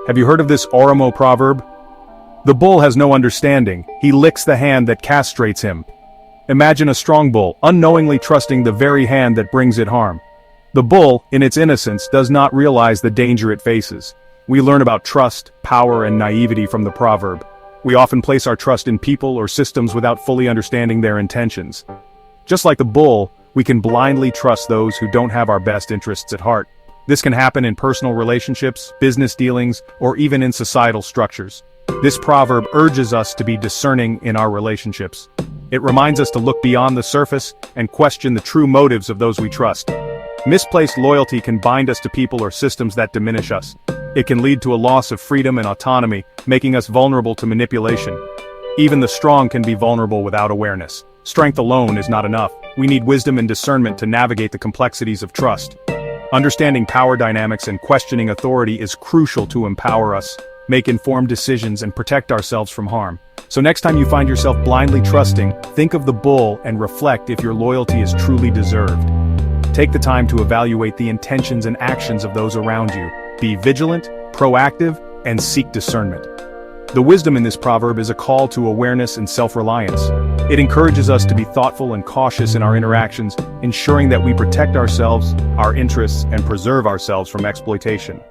Have you heard of this Oromo proverb? The bull has no understanding, he licks the hand that castrates him. Imagine a strong bull, unknowingly trusting the very hand that brings it harm. The bull, in its innocence, does not realize the danger it faces. We learn about trust, power, and naivety from the proverb. We often place our trust in people or systems without fully understanding their intentions. Just like the bull, we can blindly trust those who don't have our best interests at heart. This can happen in personal relationships, business dealings, or even in societal structures. This proverb urges us to be discerning in our relationships. It reminds us to look beyond the surface and question the true motives of those we trust. Misplaced loyalty can bind us to people or systems that diminish us. It can lead to a loss of freedom and autonomy, making us vulnerable to manipulation. Even the strong can be vulnerable without awareness. Strength alone is not enough. We need wisdom and discernment to navigate the complexities of trust. Understanding power dynamics and questioning authority is crucial to empower us, make informed decisions, and protect ourselves from harm. So next time you find yourself blindly trusting, think of the bull and reflect if your loyalty is truly deserved. Take the time to evaluate the intentions and actions of those around you. Be vigilant, proactive, and seek discernment. The wisdom in this proverb is a call to awareness and self-reliance. It encourages us to be thoughtful and cautious in our interactions, ensuring that we protect ourselves, our interests, and preserve ourselves from exploitation.